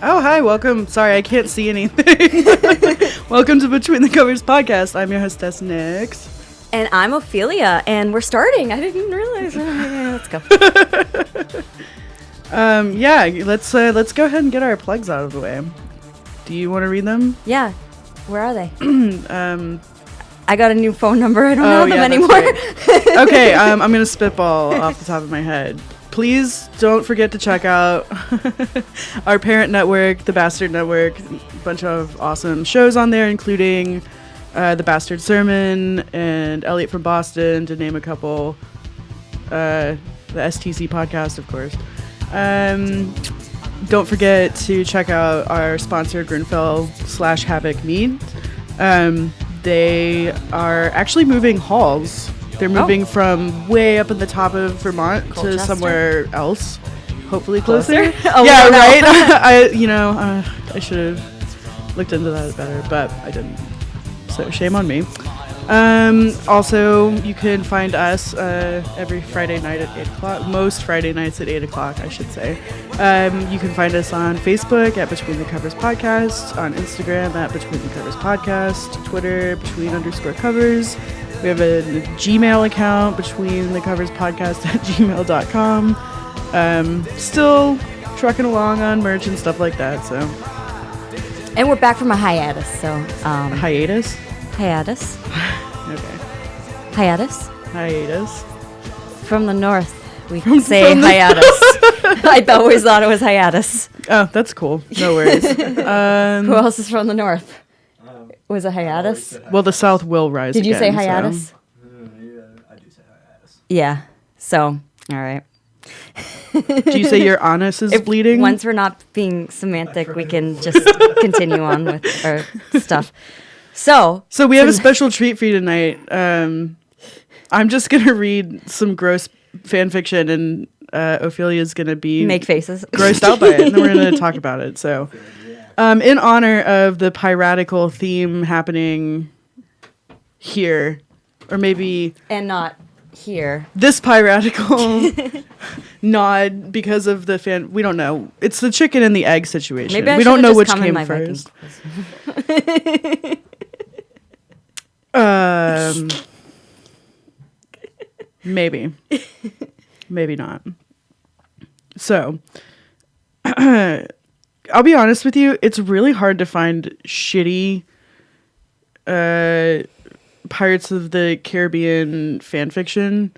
Oh, hi, welcome. Sorry, I can't see anything. Welcome to Between the Covers podcast. I'm your hostess, Nyx. And I'm Ophelia, and we're starting. I didn't realize. Let's go. Let's go ahead and get our plugs out of the way. Do you want to read them? Yeah. Where are they? I got a new phone number. I don't have them anymore. Right. Okay, I'm going to spitball off the top of my head. Please don't forget to check out our parent network, the Bastard Network. A bunch of awesome shows on there, including the Bastard Sermon and Elliot from Boston, to name a couple. The STC podcast, of course. Don't forget to check out our sponsor, Grenfell/Havoc Mead. They are actually moving halls. They're moving from way up in the top of Vermont to somewhere else, hopefully closer. Yeah, right. I should have looked into that better, but I didn't. So shame on me. Also, you can find us every Friday night at 8 o'clock. Most Friday nights at 8 o'clock, I should say. You can find us on Facebook at Between the Covers Podcast, on Instagram at Between the Covers Podcast, Twitter, Between_Covers. We have a Gmail account, Between the Covers Podcast at gmail.com. Still trucking along on merch and stuff like that. So, and we're back from a hiatus. So hiatus. Okay. Hiatus. From the north, we say hiatus. I always thought it was hiatus. Oh, that's cool. No worries. Who else is from the north? Was it hiatus? Well, the south will rise. Did you again, say hiatus? So. Yeah, I do say hiatus. Yeah. So, all right. Do you say your anus is bleeding? Once we're not being semantic, we can just continue on with our stuff. So we have a special treat for you tonight. I'm just gonna read some gross fan fiction, and Ophelia's gonna be make faces, grossed out by it, and then we're gonna talk about it. So, in honor of the piratical theme happening here, or maybe not here, this piratical nod because of the fan. We don't know. It's the chicken and the egg situation. Maybe we don't know which came first. Maybe not. So, I'll be honest with you. It's really hard to find shitty Pirates of the Caribbean fan fiction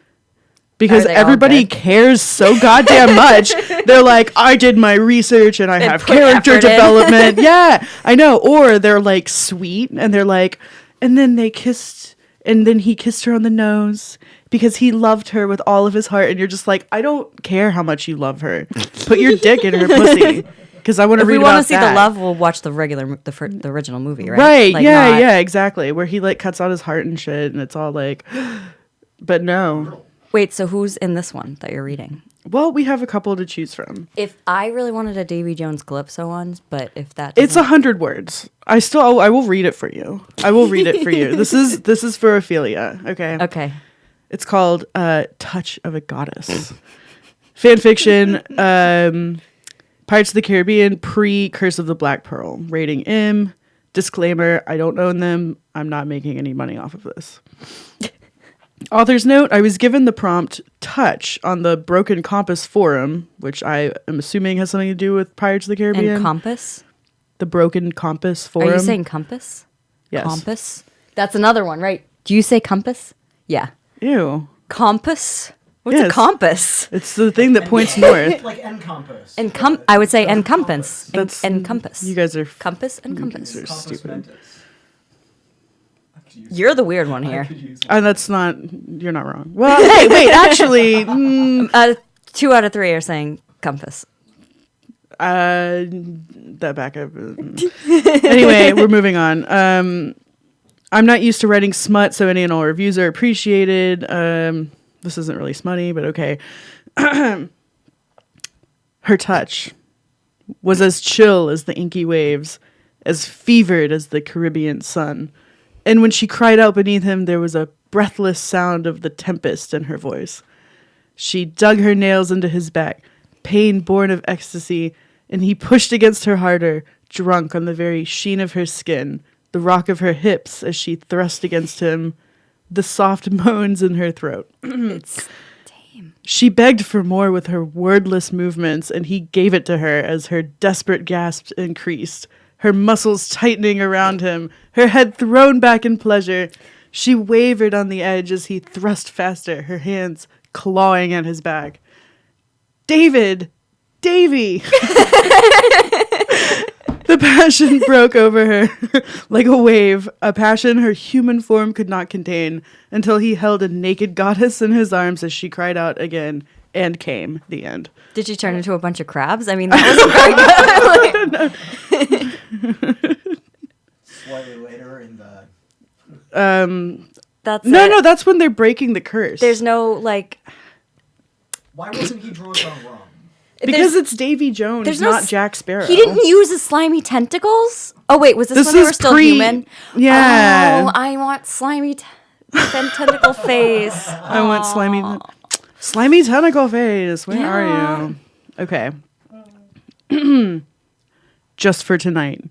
because everybody cares so goddamn much. They're like, I did my research and I have character development. Yeah, I know. Or they're like sweet and they're like, and then they kissed, and then he kissed her on the nose because he loved her with all of his heart. And you're just like, I don't care how much you love her. Put your dick in her pussy. Because I want to read about that. If we want to see the love, we'll watch the original movie, right? Right, like yeah, exactly. Where he like cuts out his heart and shit, and it's all like, but no. Wait, so who's in this one that you're reading? Well, we have a couple to choose from. If I really wanted a Davy Jones Calypso one, but if that it's 100 words. I will read it for you. I will read it for you. This is for Ophelia. Okay. Okay. It's called Touch of a Goddess. Fan fiction. Pirates of the Caribbean, pre-Curse of the Black Pearl. Rating M. Disclaimer, I don't own them. I'm not making any money off of this. Author's note, I was given the prompt touch on the Broken Compass forum, which I am assuming has something to do with Pirates of the Caribbean. And compass? The Broken Compass forum. Are you saying compass? Yes. Compass? That's another one, right? Do you say compass? Yeah. Ew. Compass? What's a compass? It's the thing that points north. Like encompass. I would say encompass. That's encompass. You guys are compass and compass. You guys are stupid. You're the weird one here. That's not. You're not wrong. Well, hey, wait. Actually, 2 out of 3 are saying compass. That back up. Anyway, we're moving on. I'm not used to writing smut, so any and all reviews are appreciated. This isn't really smutty, but okay. Her touch was as chill as the inky waves, as fevered as the Caribbean sun. And when she cried out beneath him, there was a breathless sound of the tempest in her voice. She dug her nails into his back, pain born of ecstasy, and he pushed against her harder, drunk on the very sheen of her skin, the rock of her hips as she thrust against him, the soft moans in her throat. It's tame. She begged for more with her wordless movements, and he gave it to her as her desperate gasps increased, her muscles tightening around him, her head thrown back in pleasure. She wavered on the edge as he thrust faster, her hands clawing at his back. David! Davy! The passion broke over her like a wave, a passion her human form could not contain, until he held a naked goddess in his arms as she cried out again, and came. The end. Did she turn into a bunch of crabs? I mean, that wasn't very good. Slightly later in the... That's No, that's when they're breaking the curse. There's no, like... Why wasn't he drunk on rum? Because it's Davy Jones, not Jack Sparrow. He didn't use his slimy tentacles? Oh, wait, was this when they were still human? Yeah. Oh, I want slimy tentacle face. I want slimy tentacle face. Where are you? Okay. Just for Tonight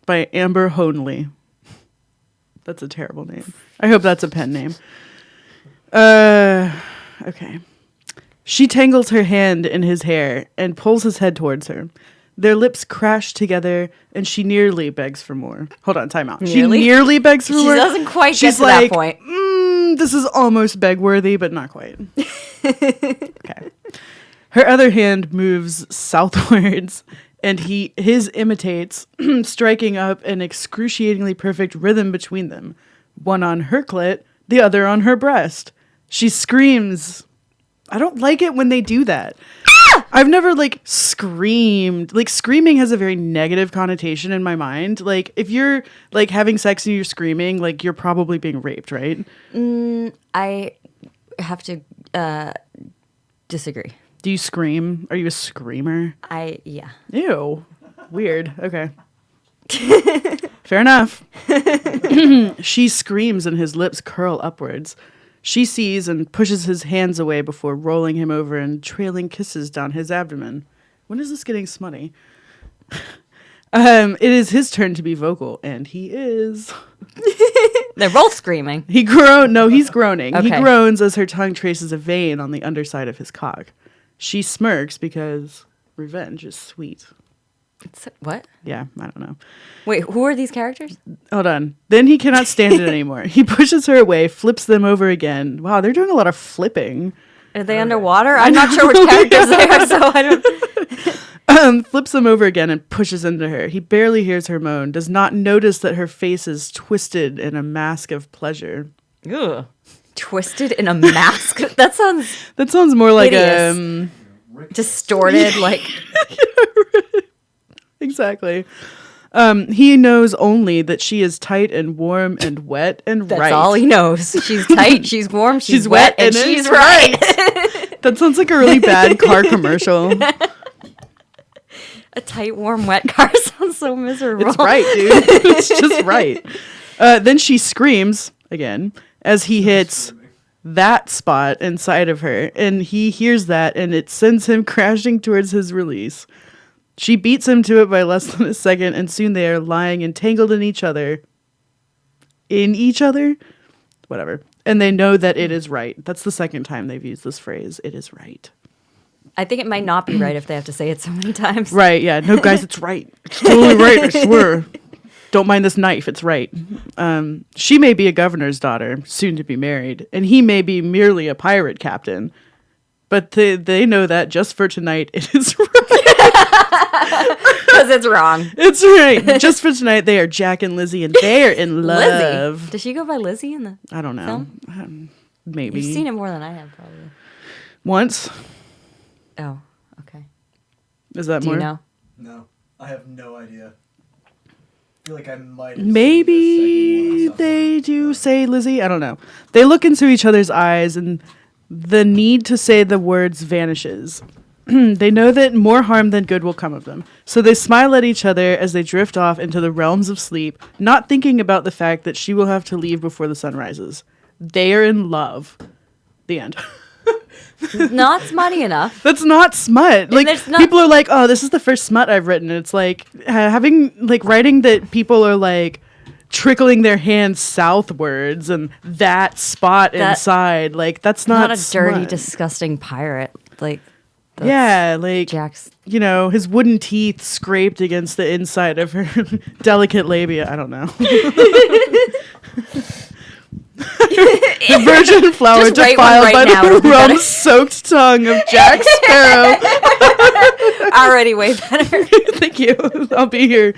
by Amber Honley. That's a terrible name. I hope that's a pen name. Okay. She tangles her hand in his hair and pulls his head towards her. Their lips crash together, and she nearly begs for more. Hold on, time out. Nearly? She nearly begs for more. She doesn't quite She's get to like, that point. This is almost beg-worthy, but not quite. Okay. Her other hand moves southwards, and his imitates, striking up an excruciatingly perfect rhythm between them. One on her clit, the other on her breast. She screams. I don't like it when they do that. Ah! I've never, screamed. Screaming has a very negative connotation in my mind. If you're, having sex and you're screaming, you're probably being raped, right? I have to disagree. Do you scream? Are you a screamer? Yeah. Ew. Weird. Okay. Fair enough. She screams and his lips curl upwards. She sees and pushes his hands away before rolling him over and trailing kisses down his abdomen. When is this getting smutty? It is his turn to be vocal, and he is. They're both screaming. He's groaning. Okay. He groans as her tongue traces a vein on the underside of his cock. She smirks because revenge is sweet. What? Yeah, I don't know. Wait, who are these characters? Hold on. Then he cannot stand it anymore. He pushes her away, flips them over again. Wow, they're doing a lot of flipping. Are they underwater? I'm not sure which characters they are, so I don't... Flips them over again and pushes into her. He barely hears her moan, does not notice that her face is twisted in a mask of pleasure. Ugh. Twisted in a mask? That sounds more like distorted, Exactly. He knows only that she is tight and warm and wet and right. That's all he knows. She's tight, she's warm, she's wet, and she's right. That sounds like a really bad car commercial. A tight, warm, wet car sounds so miserable. It's right, dude. It's just right. Then she screams again as he hits that spot inside of her, and he hears that, and it sends him crashing towards his release. She beats him to it by less than a second, and soon they are lying entangled in each other. Whatever. And they know that it is right. That's the second time they've used this phrase. It is right. I think it might not be right if they have to say it so many times. Right, yeah. No, guys, it's right. It's totally right, I swear. Don't mind this knife, it's right. She may be a governor's daughter, soon to be married, and he may be merely a pirate captain. But they know that just for tonight, it is right. Because it's wrong. It's right. Just for tonight, they are Jack and Lizzie, and they are in love. Lizzie? Does she go by Lizzie in the I don't know. film? Maybe. You've seen it more than I have, probably. Once. Oh, okay. Is that Do more? You know? No, I have no idea. I feel like I might have Maybe they do say Lizzie. I don't know. They look into each other's eyes, and the need to say the words vanishes. They know that more harm than good will come of them. So they smile at each other as they drift off into the realms of sleep, not thinking about the fact that she will have to leave before the sun rises. They are in love. The end. Not smutty enough. That's not smut. Like, there's not- people are like, oh, this is the first smut I've written. It's like writing that people are like trickling their hands southwards and that spot inside. Like, that's not a dirty, smut. disgusting pirate. Like, Yeah, like, Jack's. you know, his wooden teeth scraped against the inside of her delicate labia. I don't know. The virgin flower Just write one defiled right by now, the it'll be better. rum-soaked tongue of Jack Sparrow. Already way better. Thank you. I'll be here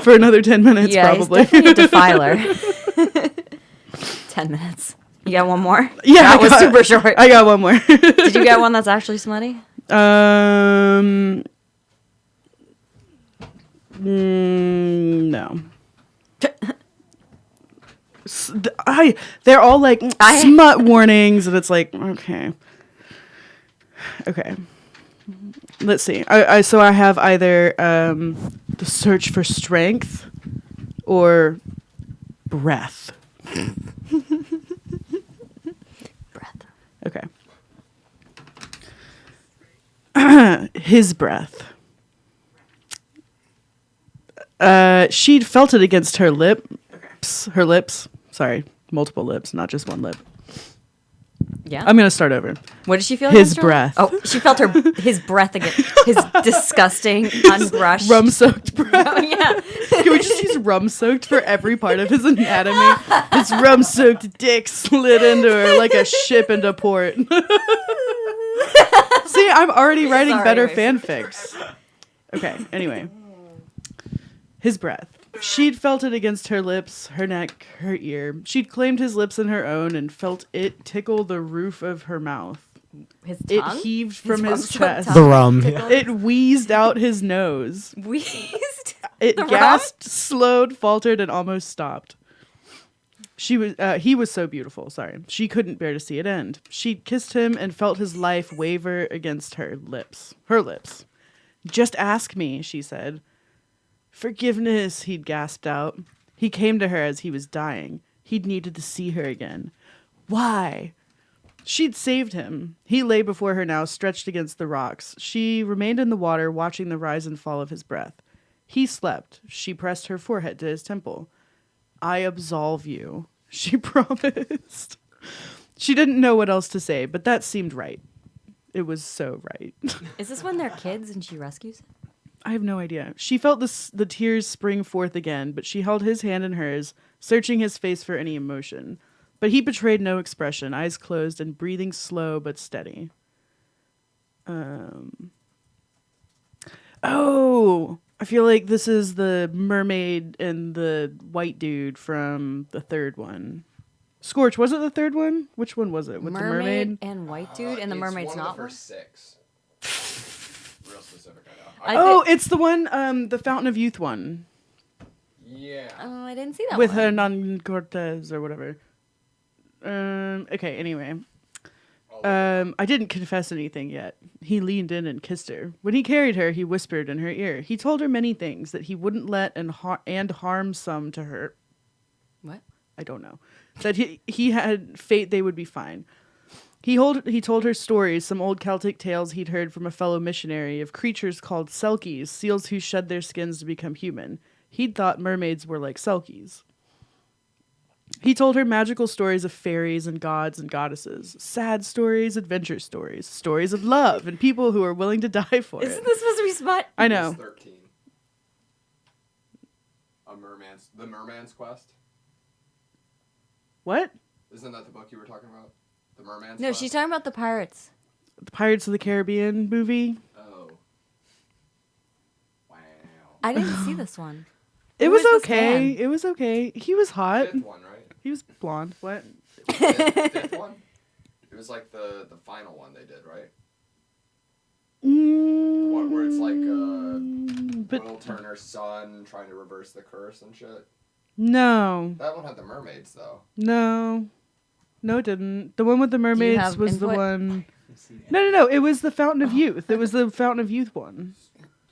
for another 10 minutes, probably. He's definitely a defiler. 10 minutes. You got one more? Yeah, That was super short. I got one more. Did you get one that's actually smutty? No. They're all like smut warnings, and it's like, okay. Let's see. So I have either the search for strength or breath. Breath. Okay. His breath. She'd felt it against her lips. Her lips. Sorry, multiple lips, not just one lip. Yeah. I'm gonna start over. What did she feel? His against her? breath. Oh, she felt his breath again. His disgusting, unbrushed. Rum-soaked breath. Oh, yeah. Can we just use rum-soaked for every part of his anatomy? His rum-soaked dick slid into her like a ship into port. See, I'm already writing Sorry, better wait. fanfics. Okay, anyway. His breath. She'd felt it against her lips, her neck, her ear. She'd claimed his lips in her own and felt it tickle the roof of her mouth. His It tongue? heaved from his rum-soaked chest. tongue? The rum. Yeah. It wheezed out his nose. Wheezed? It The rum? gasped, slowed, faltered, and almost stopped. He was so beautiful, sorry. She couldn't bear to see it end. She'd kissed him and felt his life waver against her lips. Her lips. Just ask me, she said. Forgiveness, he'd gasped out. He came to her as he was dying. He'd needed to see her again. Why? She'd saved him. He lay before her now, stretched against the rocks. She remained in the water, watching the rise and fall of his breath. He slept. She pressed her forehead to his temple. I absolve you, she promised. She didn't know what else to say, but that seemed right. It was so right. Is this when they're kids and she rescues? I have no idea. She felt the tears spring forth again, but she held his hand in hers, searching his face for any emotion. But he betrayed no expression, eyes closed and breathing slow but steady. Oh, I feel like this is the mermaid and the white dude from the third one. Scorch, was it the third one? Which one was it? With the mermaid? And white dude, and the mermaid's one not of the one? first 6. Real specific, I know. Oh, it's the one, the Fountain of Youth one. Yeah. Oh, I didn't see that With one. Hernan Cortez or whatever. Okay, anyway. I didn't confess anything yet. He leaned in and kissed her. When he carried her, he whispered in her ear. He told her many things, that he wouldn't let and harm some to her. What? I don't know. That he had fate they would be fine. He told her stories, some old Celtic tales he'd heard from a fellow missionary of creatures called selkies, seals who shed their skins to become human. He'd thought mermaids were like selkies. He told her magical stories of fairies and gods and goddesses, sad stories, adventure stories, stories of love, and people who are willing to die for Isn't it. this supposed to be smut? I know. It's 13. The Merman's Quest. What? Isn't that the book you were talking about? The Merman's No, Quest? she's talking about the pirates. The Pirates of the Caribbean movie? Oh. Wow. I didn't see this one. It Who was is this okay. man? It was okay. He was hot. 5th one, right? He was blonde. What? Fifth one? It was like the final one they did, right? One where it's like But Will Turner's son trying to reverse the curse and shit. no. That one had the mermaids, though. No, it didn't. The one with the mermaids have was the input? one. No. It was the Fountain of Youth. It was the Fountain of Youth one.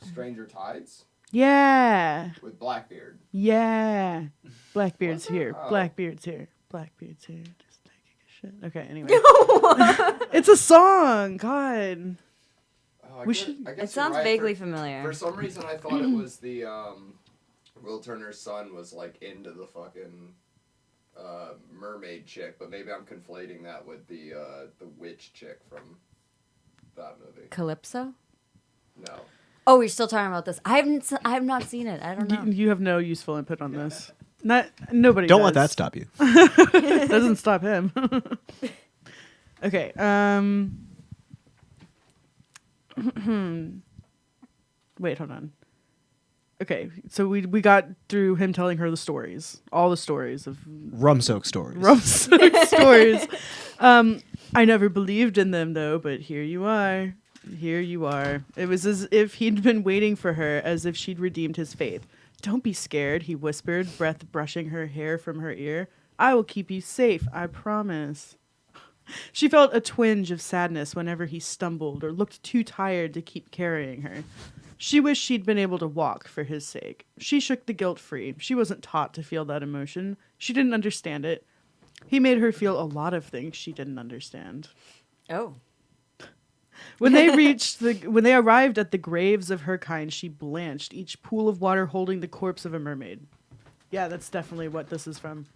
Stranger Tides Yeah. with Blackbeard. Yeah. Blackbeard's Was it? here. Oh. Blackbeard's here. Blackbeard's here. Just taking a shit. Okay, anyway. It's a song. God. Oh, We guess should- you're It sounds right. vaguely For familiar. some reason, I thought it was the Will Turner's son was like into the fucking mermaid chick, but maybe I'm conflating that with the witch chick from that movie. Calypso? No. Oh, we're still talking about this. I have not seen it. I don't know. You have no useful input on this. Nobody. Don't does. let that stop you. Doesn't stop him. Okay. Wait, hold on. Okay, so we got through him telling her the stories, all the stories of Rum-soaked stories. stories. I never believed in them though, but here you are. Here you are. It was as if he'd been waiting for her, as if she'd redeemed his faith. Don't be scared, he whispered, breath brushing her hair from her ear. I will keep you safe, I promise. She felt a twinge of sadness whenever he stumbled or looked too tired to keep carrying her. She wished she'd been able to walk for his sake. She shook the guilt free. She wasn't taught to feel that emotion. She didn't understand it. He made her feel a lot of things she didn't understand. Oh. When they arrived at the graves of her kind, she blanched, each pool of water holding the corpse of a mermaid. Yeah, that's definitely what this is from.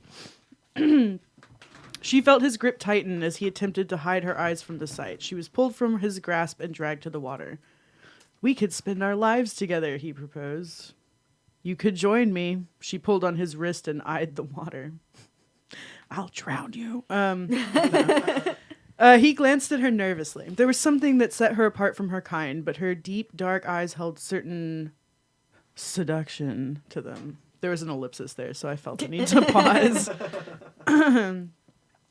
She felt his grip tighten as he attempted to hide her eyes from the sight. She was pulled from his grasp and dragged to the water. We could spend our lives together, he proposed. You could join me. She pulled on his wrist and eyed the water. I'll drown you. He glanced at her nervously. There was something that set her apart from her kind, but her deep, dark eyes held certain seduction to them. There was an ellipsis there, so I felt the need to pause.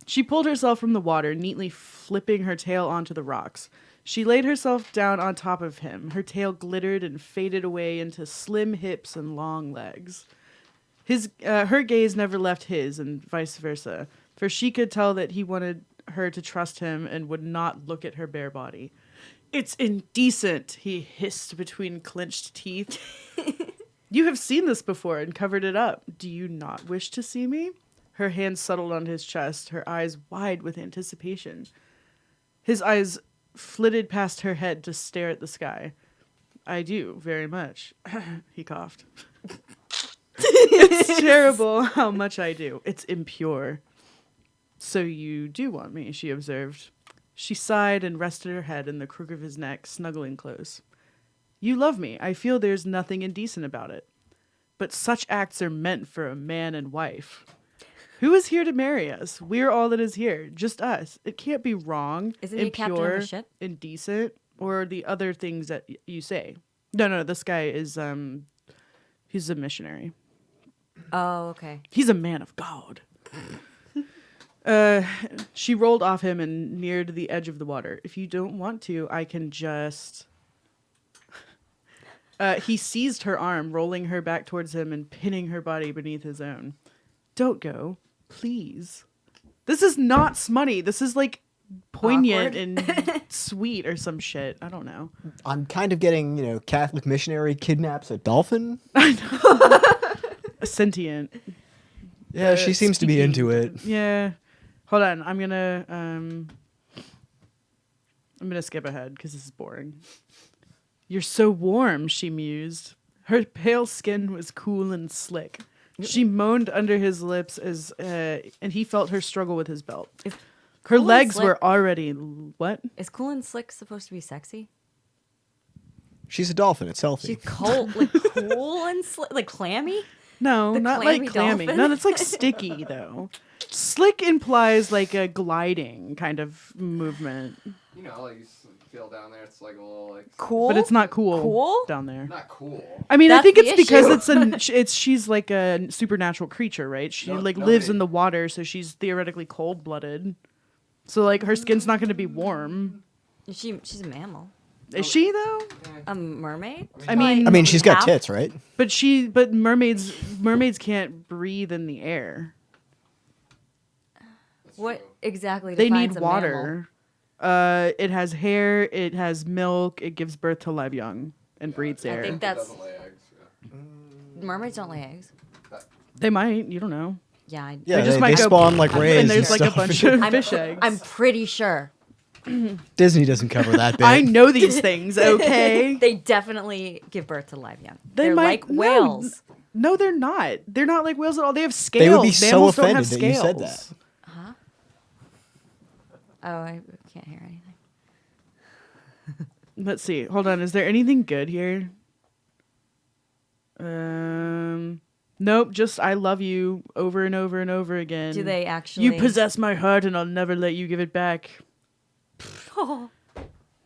She pulled herself from the water, neatly flipping her tail onto the rocks. She laid herself down on top of him. Her tail glittered and faded away into slim hips and long legs. Her gaze never left his, and vice versa, for she could tell that he wanted her to trust him and would not look at her bare body. It's indecent, he hissed between clenched teeth. You have seen this before and covered it up. Do you not wish to see me? Her hand settled on his chest, her eyes wide with anticipation. His eyes flitted past her head to stare at the sky. I do, very much. He coughed. It's terrible how much I do. It's impure. So you do want me, she observed. She sighed and rested her head in the crook of his neck, snuggling close. You love me. I feel there's nothing indecent about it. But such acts are meant for a man and wife. Who is here to marry us? We're all that is here. Just us. It can't be wrong, Isn't he captain of the ship? Indecent, or the other things that you say. No, this guy is, he's a missionary. Oh, okay. He's a man of God. She rolled off him and neared the edge of the water. If you don't want to, I can just... He seized her arm, rolling her back towards him and pinning her body beneath his own. Don't go. Please. This is not smutty. This is like poignant and sweet or some shit. I don't know. I'm kind of getting, Catholic missionary kidnaps a dolphin. A sentient. Yeah, she seems to be speaking. into it. Yeah. Hold on. I'm gonna skip ahead because this is boring. You're so warm, she mused. Her pale skin was cool and slick. She moaned under his lips and he felt her struggle with his belt. Her cool legs and were already... What? Is cool and slick supposed to be sexy? She's a dolphin. It's healthy. She's cold, like cool and slick, like clammy? No, The not clammy like clammy. dolphin? No, it's like sticky, though. Slick implies like a gliding kind of movement. You know, like you feel down there, it's like a little like Cool? But it's not cool, Cool? down there. not cool. I mean, I That's think the it's because issue. she's like a supernatural creature, right? She No, lives nobody- in the water, so she's theoretically cold-blooded. So like her skin's not going to be warm. She's a mammal. Is she though? A mermaid? I mean, I mean, she's got Half? tits, right? but mermaids can't breathe in the air. That's What true. exactly They defines need a water. mammal? It has hair. It has milk. It gives birth to live young and breeds I air. think It that's doesn't lay eggs. Yeah. mermaids don't lay eggs. They might. You don't know. Yeah, Yeah, They just they might go- spawn like rays. And there's like a stuff. bunch of I'm, fish eggs. I'm pretty sure Disney doesn't cover that bit. I know these things. Okay. they definitely give birth to live young. They They're might- like no. whales. No, they're not. They're not like whales at all. They have scales. They would be so Mammals don't offended have that you said scales. that. Huh? Oh, I can't hear anything. Let's see. Hold on. Is there anything good here? Nope. Just I love you over and over and over again. Do they actually? You possess my heart, and I'll never let you give it back.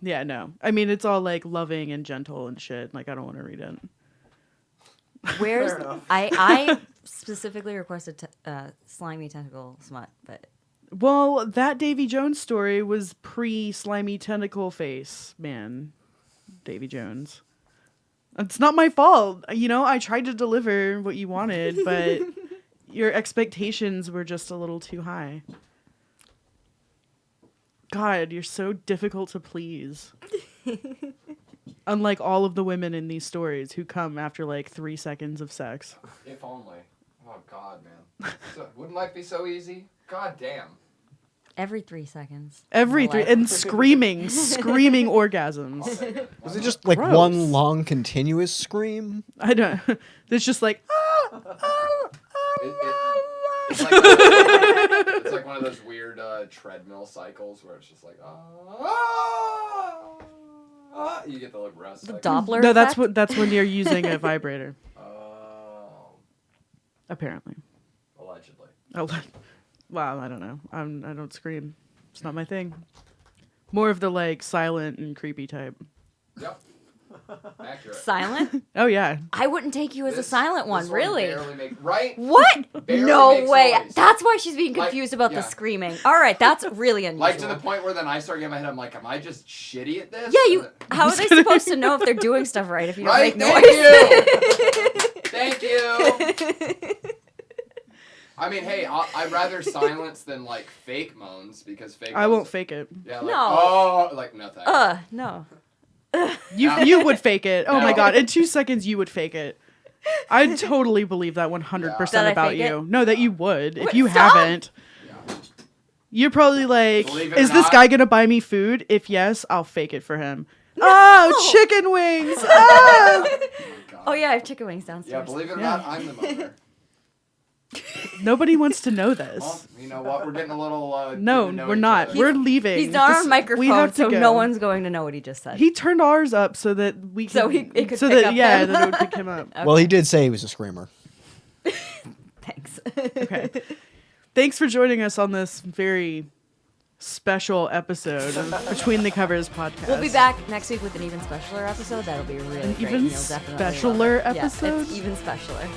Yeah, no. I mean, it's all like loving and gentle and shit. Like, I don't want to read it. Where's Fair enough. I specifically requested slimy tentacle smut, but Well, that Davy Jones story was pre-slimy tentacle face, man. Davy Jones. It's not my fault. You know, I tried to deliver what you wanted, but your expectations were just a little too high. God, you're so difficult to please. Unlike all of the women in these stories who come after like 3 seconds of sex. If only. Oh God, man. Wouldn't life be so easy? God damn. every 3 seconds. Every My three life. and screaming orgasms. Was it just like Gross. one long continuous scream? I don't. It's just like It's like it's like one of those weird treadmill cycles where it's just like you get the like rest. The cycle. Doppler. no. That's effect? what. That's when you're using a vibrator. Oh, Apparently. allegedly. Wow. I don't know. I don't scream. It's not my thing. More of the like silent and creepy type. Yep. Accurate. Silent. Oh yeah. I wouldn't take you as a This- silent one, this really. barely right? What? Barely No makes way. noise. That's why she's being Like, confused about yeah. the screaming. All right, that's really unusual. Like to the point where then I start getting my head. I'm like, am I just shitty at this? Yeah, you. How are they supposed to know if they're doing stuff right if you don't Right? make Thank noise? you. Thank you. I mean, hey, I'd rather silence than like fake moans because fake. I won't moans- fake it. Yeah. Like, No. Oh, like no thanks. No. You would fake it. Oh my No. god. In 2 seconds you would fake it. I totally believe that 100% That I about fake you. it? No, that you would. If Wait, you stop. haven't. Yeah. You're probably like, Believe it or is this not- guy gonna buy me food? If yes, I'll fake it for him. Oh, chicken wings! Ah! God. Oh yeah, I have chicken wings downstairs. Yeah, believe it or Yeah. not, I'm the moaner. Nobody wants to know Well, this. you know what? We're getting a little. No, getting to know we're each not. other. We're leaving. He's not This- on we microphone, have to so go. no one's going to know what he just said. He turned ours up so that we So could, it could so pick that up yeah, him. that it would pick him up. Well, he did say he was a screamer. Thanks. Okay. Thanks for joining us on this very special episode of Between the Covers podcast. We'll be back next week with an even specialer episode. That'll be really great. even and you'll definitely love specialer it. episode? Yeah, it's even specialer.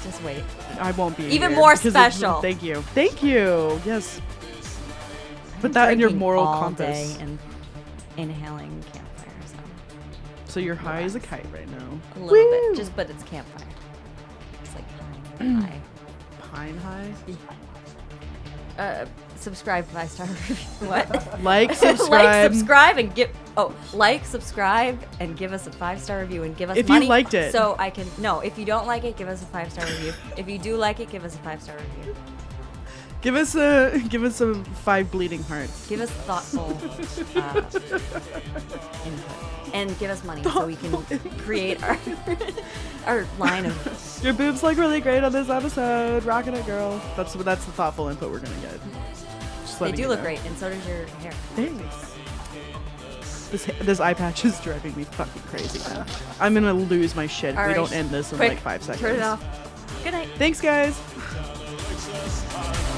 Just wait. I won't be Even here more because special. Thank you. Thank you. Yes. Put I'm that in your drinking moral all compass. day and inhaling campfire. So you're high as a kite right now. A little bit, just but it's campfire. It's like high. Pine high. Subscribe 5-star review. What? Like, Like, subscribe. subscribe, and give. Oh, like, subscribe, and give us a 5-star review, and give us If you money. liked it. So I can. No, if you don't like it, give us a 5-star review. If you do like it, give us a 5-star review. Give us a 5 bleeding hearts. Give us thoughtful input, and give us money so we can create our line of. Your boobs look really great on this episode. Rocking it, girl. That's the thoughtful input we're gonna get. Just They letting do you look know. great, and so does your hair. Thanks. This eye patch is driving me fucking crazy now. I'm gonna lose my shit if All we right, don't end this in quick, like 5 seconds. Turn it off. Good night. Thanks, guys. Success.